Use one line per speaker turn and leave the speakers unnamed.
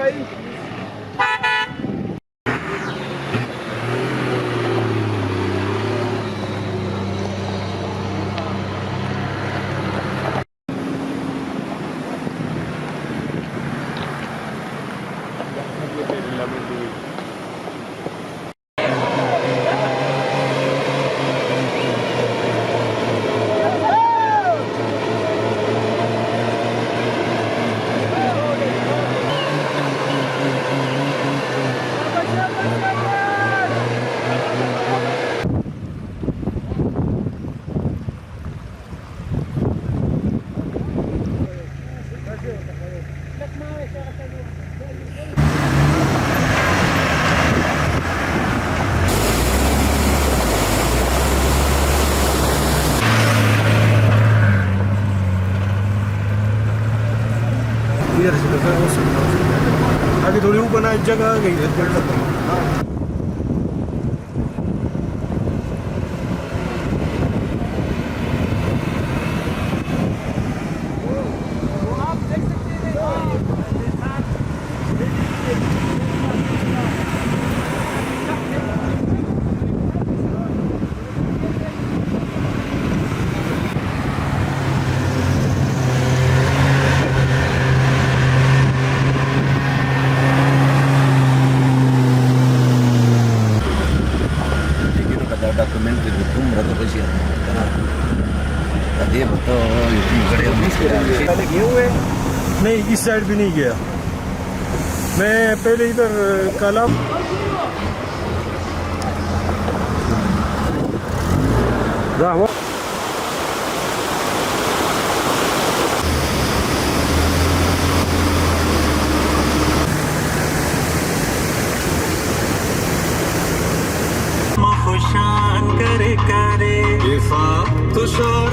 भाई। इधर से लगा वो सुनना आगे थोड़ी ऊपर ना जगह आ गई है।
Documentos de tumba तो कैसे ये बताओ इतनी बड़े
पहले गए हुए नहीं, इस साइड भी नहीं गया मैं। पहले इधर कला
खुशान करे करे इफा तुषार